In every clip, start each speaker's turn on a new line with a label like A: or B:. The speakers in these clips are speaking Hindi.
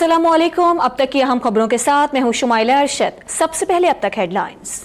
A: अस्सलामुअलैकुम। अब तक की अहम खबरों के साथ मैं हूं शुमाइला अरशद। सबसे पहले अब तक हेडलाइंस।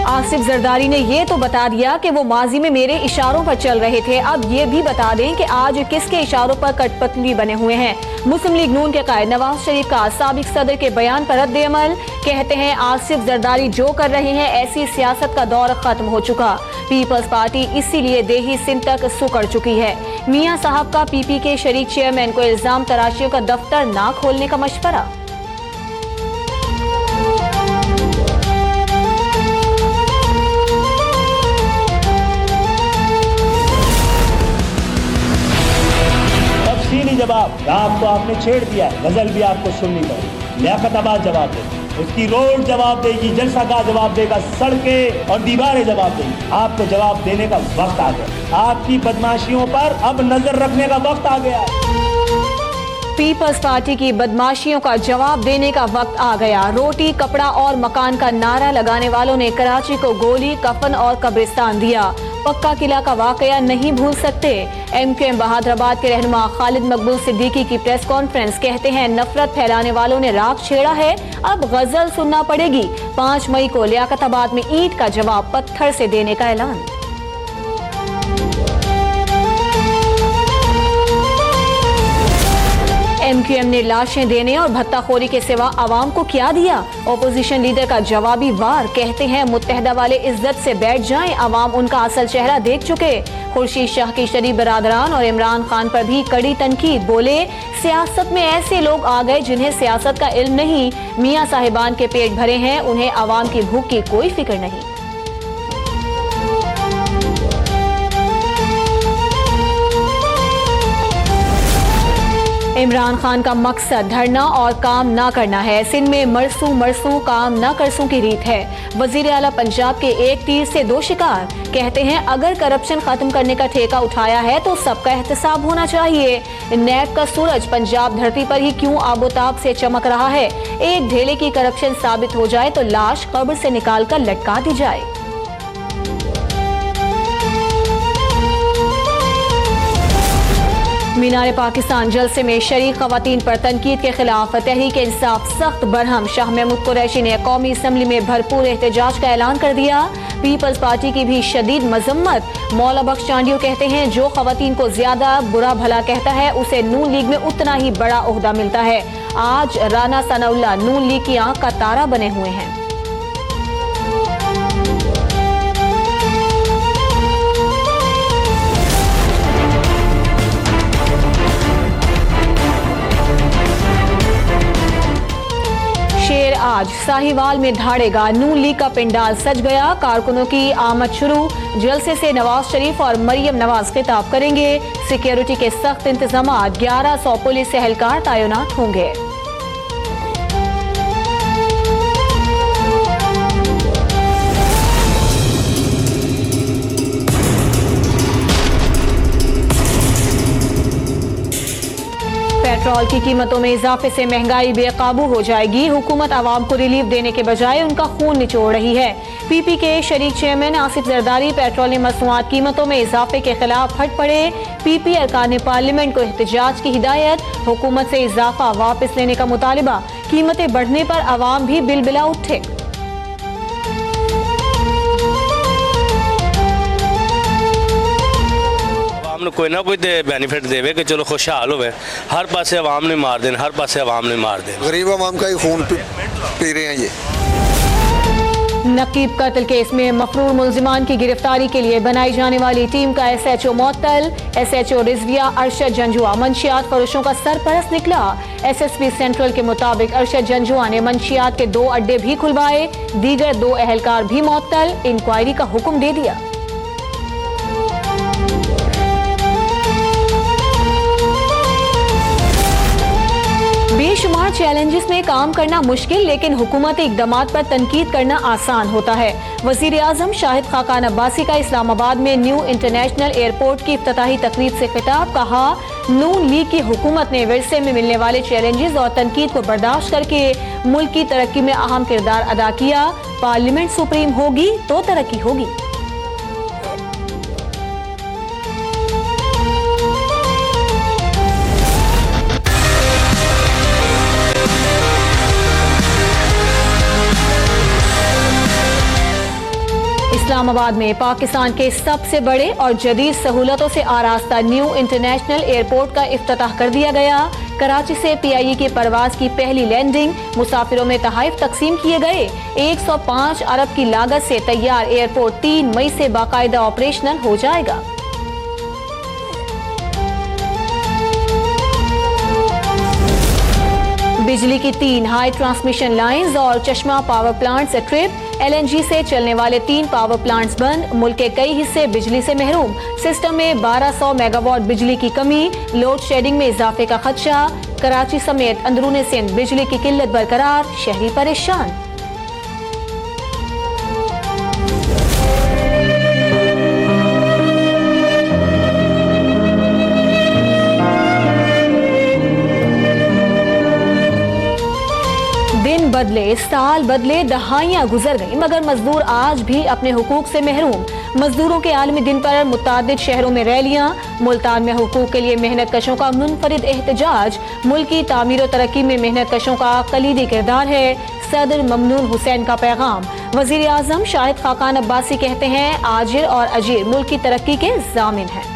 A: आसिफ जरदारी ने यह तो बता दिया कि वो माजी में मेरे इशारों पर चल रहे थे। अब ये भी बता दें कि आज किसके इशारों पर कठपुतली बने हुए हैं। मुस्लिम लीग नून के कायद नवाज शरीफ का साबिक सदर के बयान पर रद्द-ए-अमल। कहते हैं आसिफ जरदारी जो कर रहे हैं ऐसी सियासत का दौर खत्म हो चुका। पीपल्स पार्टी इसीलिए देही सिंध तक सुकड़ चुकी है। मियां साहब का पीपी के शरीक चेयरमैन को इल्जाम तराशियों का दफ्तर ना खोलने का मशवरा।
B: जवाब रात को आपने छेड़ दिया, गजल भी आपको सुननी पड़ी। लियाकताबाद जवाब दे, उसकी रोड जवाब देगी, जलसा का जवाब देगा, सड़कें और दीवारें जवाब देगी। आपको जवाब देने का वक्त आ गया। आपकी बदमाशियों पर अब नजर रखने का वक्त आ गया।
A: पीपल्स पार्टी की बदमाशियों का जवाब देने का वक्त आ गया। रोटी, कपड़ा और मकान का नारा लगाने वालों ने कराची को गोली, कफन और कब्रिस्तान दिया। पक्का किला का वाकया नहीं भूल सकते। MQM बहादुराबाद के रहनुमा खालिद मकबूल सिद्दीकी की प्रेस कॉन्फ्रेंस। कहते हैं नफरत फैलाने वालों ने राग छेड़ा है, अब गजल सुनना पड़ेगी। 5 मई को लियाकताबाद में ईंट का जवाब पत्थर से देने का ऐलान। MQM ने लाशें देने और भत्ताखोरी के सिवा आवाम को क्या दिया? ओपोजिशन लीडर का जवाबी वार। कहते हैं मुत्तहदा वाले इज्जत से बैठ जाएं, आवाम उनका असल चेहरा देख चुके। खुर्शीद शाह की शरीफ बरादरान और इमरान खान पर भी कड़ी तनकीद। बोले सियासत में ऐसे लोग आ गए जिन्हें सियासत का इल्म नहीं। मियां साहिबान के पेट भरे हैं, उन्हें आवाम की भूख की कोई फिक्र नहीं। इमरान खान का मकसद धरना और काम ना करना है। सिंध में मरसू काम ना करसू की रीत है। वजीर आला पंजाब के एक तीर से 2 शिकार। कहते हैं अगर करप्शन खत्म करने का ठेका उठाया है तो सबका एहतसाब होना चाहिए। नैब का सूरज पंजाब धरती पर ही क्यों आबोताब से चमक रहा है? एक ढेले की करप्शन साबित हो जाए तो लाश कब्र से निकाल कर लटका दी जाए। मीनार पाकिस्तान जलसे में शरीक खवातीन पर तनकीद के खिलाफ तहरीक इंसाफ सख्त बरहम। शाह महमूद कुरैशी ने कौमी असम्बली में भरपूर एहतजाज का ऐलान कर दिया। पीपल्स पार्टी की भी शदीद मजम्मत। मौला बख्श चांडियो कहते हैं जो खवातीन को ज्यादा बुरा भला कहता है उसे नून लीग में उतना ही बड़ा ओहदा मिलता है। आज राना सनाउल्लाह नून लीग की आंख का तारा बने हुए हैं। आज साहिवाल में धाड़ेगा। नून लीग का पिंडाल सज गया। कारकुनों की आमद शुरू। जलसे से नवाज शरीफ और मरियम नवाज खिताब करेंगे। सिक्योरिटी के सख्त इंतजाम। 1100 पुलिस एहलकार तैनात होंगे। पेट्रोल की कीमतों में इजाफे से महंगाई बेकाबू हो जाएगी। हुकूमत आवाम को रिलीफ देने के बजाय उनका खून निचोड़ रही है। पीपी के शरीक चेयरमैन आसिफ जरदारी पेट्रोलियम मसनूआत कीमतों में इजाफे के खिलाफ फट पड़े। पीपी अरकान पार्लियामेंट को एहतजाज की हिदायत। हुकूमत से इजाफा वापस लेने का मुतालिबा। कीमतें बढ़ने पर आवाम भी बिलबिला उठे।
C: कोई ना कोई बेनिफिट देवे कि चलो खुशहाल होवे। हर पासे आवाम ने मार देना, हर पासे आवाम ने मार देना।
D: गरीब आवाम का ही खून पी रहे हैं ये।
A: नकीब कत्ल केस में मफरूर मुल्जिमान की गिरफ्तारी के लिए बनाई जाने वाली टीम का SHO मुअत्तल। SHO रिजविया अरशद जंजुआ मंशियात फरोशों का सरपरस्त निकला। SSP सेंट्रल के मुताबिक अरशद जंजुआ ने मंशियात के 2 अड्डे भी खुलवाए। दीगर 2 एहलकार भी मुअत्तल। इंक्वायरी का हुक्म दे दिया। बेशुमार चैलेंजेस में काम करना मुश्किल, लेकिन हुकूमती इक़दामात पर तनकीद करना आसान होता है। वज़ीर आज़म शाहिद खाकान अब्बासी का इस्लामाबाद में न्यू इंटरनेशनल एयरपोर्ट की इफ्तिताही तकरीब से खिताब। कहा, नून लीग की हुकूमत ने विरसे में मिलने वाले चैलेंजेस और तनकीद को बर्दाश्त करके मुल्क की तरक्की में अहम किरदार अदा किया। पार्लियामेंट सुप्रीम होगी तो तरक्की होगी। इस्लामाबाद में पाकिस्तान के सबसे बड़े और जदीद सहूलतों से आरास्ता न्यू इंटरनेशनल एयरपोर्ट का इफ्तिताह कर दिया गया। कराची से PIE की परवाज की पहली लैंडिंग, मुसाफिरों में तहाइफ तकसीम किए गए। 105 अरब की लागत से तैयार एयरपोर्ट 3 मई से बाकायदा ऑपरेशनल हो जाएगा। बिजली की 3 हाई ट्रांसमिशन लाइंस और चश्मा पावर प्लांट्स ट्रिप। LNG से चलने वाले 3 पावर प्लांट्स बंद। मुल्क के कई हिस्से बिजली से महरूम। सिस्टम में 1200 मेगावाट बिजली की कमी। लोड शेडिंग में इजाफे का खदशा। कराची समेत अंदरूनी सिंध बिजली की किल्लत बरकरार, शहरी परेशान। दिन बदले, साल बदले, दहाइयां गुजर गई, मगर मजदूर आज भी अपने हुकूक से महरूम। मजदूरों के आलमी दिन पर मुतादिद शहरों में रैलियां। मुल्तान में हुकूक के लिए मेहनत कशों का मुनफरिद एहतजाज। मुल्क की तामीर और तरक्की में मेहनत कशों का कलीदी किरदार है। सदर ममनून हुसैन का पैगाम। वजीर आजम शाहिद खाकान अब्बासी कहते हैं, आजिर और अजीर मुल्क की तरक्की के जामिन हैं।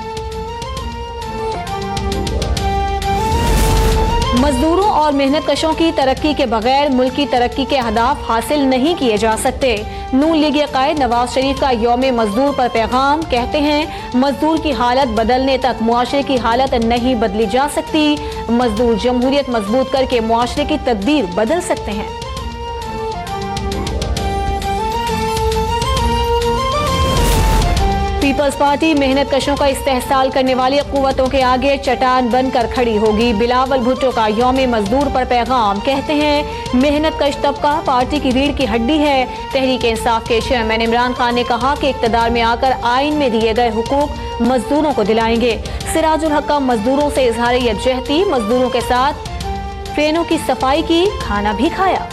A: मजदूरों और मेहनत कशों की तरक्की के बगैर मुल्क की तरक्की के अहदाफ हासिल नहीं किए जा सकते। नून लीगी कायद नवाज शरीफ का यौम मजदूर पर पैगाम। कहते हैं, मजदूर की हालत बदलने तक मुआशरे की हालत नहीं बदली जा सकती। मजदूर जमहूरियत मजबूत करके मुआशरे की तकदीर बदल सकते हैं। पीपल्स पार्टी मेहनत कशों का इस्तेहसाल करने वाली कुव्वतों के आगे चट्टान बनकर खड़ी होगी। बिलावल भुट्टो का यौम मजदूर पर पैगाम। कहते हैं, मेहनत कश तबका पार्टी की रीढ़ की हड्डी है। तहरीक इंसाफ के चेयरमैन इमरान खान ने कहा कि इक्तदार में आकर आइन में दिए गए हुकूक मजदूरों को दिलाएंगे। सिराजुल हक का मजदूरों से इजहार यकजहती। मजदूरों के साथ ट्रेनों की सफाई की, खाना भी खाया।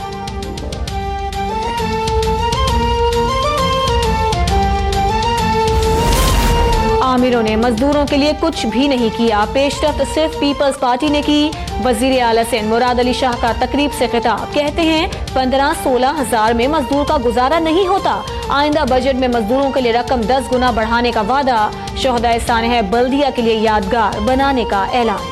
A: आमिरों ने मजदूरों के लिए कुछ भी नहीं किया। पेशरफ्त सिर्फ पीपल्स पार्टी ने की। वजीर आला सिंध मुराद अली शाह का तकरीब से खिताब। कहते हैं, 15-16 हजार में मजदूर का गुजारा नहीं होता। आइंदा बजट में मजदूरों के लिए रकम 10 गुना बढ़ाने का वादा। शोहदाए सानह बल्दिया के लिए यादगार बनाने का ऐलान।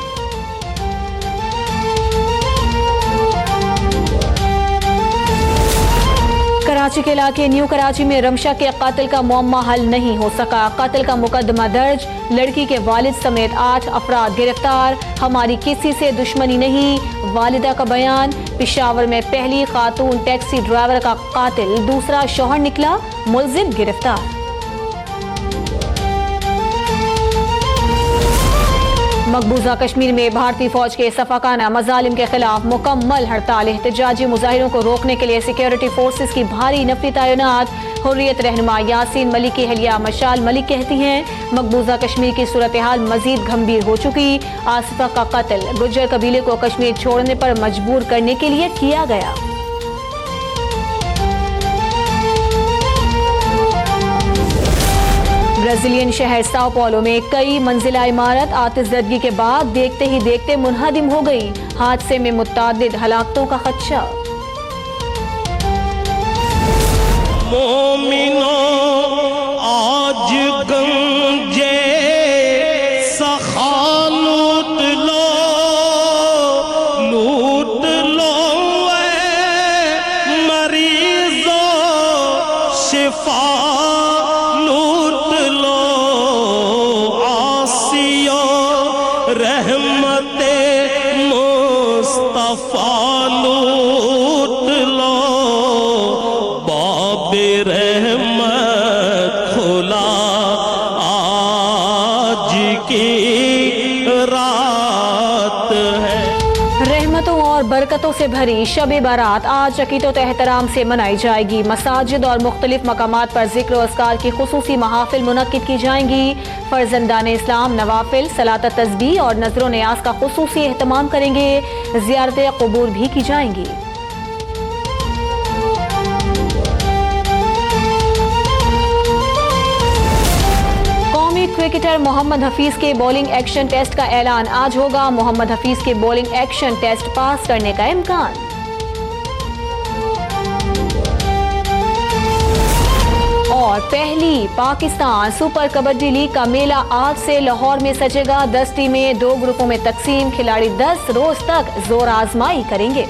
A: कराची के इलाके न्यू कराची में रमशा के कातिल का मुअम्मा हल नहीं हो सका। कातिल का मुकदमा दर्ज। लड़की के वालिद समेत 8 अफराद गिरफ्तार। हमारी किसी से दुश्मनी नहीं, वालिदा का बयान। पेशावर में पहली खातून टैक्सी ड्राइवर का कातिल दूसरा शौहर निकला, मुलजिम गिरफ्तार। मकबूजा कश्मीर में भारतीय फौज के सफाकाना मजालिम के खिलाफ मुकम्मल हड़ताल। एहतजाजी मुजाहिरों को रोकने के लिए सिक्योरिटी फोर्सेस की भारी नफरी तैनात। हुर्रियत रहनुमा यासीन मलिक की अहलिया मशाल मलिक कहती हैं, मकबूजा कश्मीर की सूरत हाल मजीद गंभीर हो चुकी। आसिफा का कत्ल गुज्जर कबीले को कश्मीर छोड़ने पर मजबूर करने के लिए किया गया। ब्राजीलियन शहर साओ पौलो में कई मंजिला इमारत आतिशज़दगी के बाद देखते ही देखते मुनहदिम हो गई। हादसे में मुत्तादिद हलाकतों का खदशा।
E: मोमिनो आज गंजे सखा लूट लो मरीजो शिफा लूट लो आसियो रहमते मुस्तफा लूट लो बाबे रहमत खुला आज की रात है।
A: रहमतों और बरकतों बरकतों से भरी शब बारात आज अकीदत एहतराम से मनाई जाएगी। मसाजिद और मुख्तलिफ मकामात पर जिक्र और अस्कार की खुसूसी महाफिल मुनक्किद की जाएंगी। फर्जंदान इस्लाम नवाफिल, सलात तस्बीह और नजर न्याज का खुसूसी एहतमाम करेंगे। ज़ियारत क़ुबूर भी की जाएंगी। क्रिकेटर मोहम्मद हफीज के बॉलिंग एक्शन टेस्ट का ऐलान आज होगा। मोहम्मद हफीज के बॉलिंग एक्शन टेस्ट पास करने का इम्कान। और पहली पाकिस्तान सुपर कबड्डी लीग का मेला आज से लाहौर में सजेगा। 10 टीमें 2 ग्रुपों में तकसीम। खिलाड़ी 10 रोज तक जोर आजमाई करेंगे।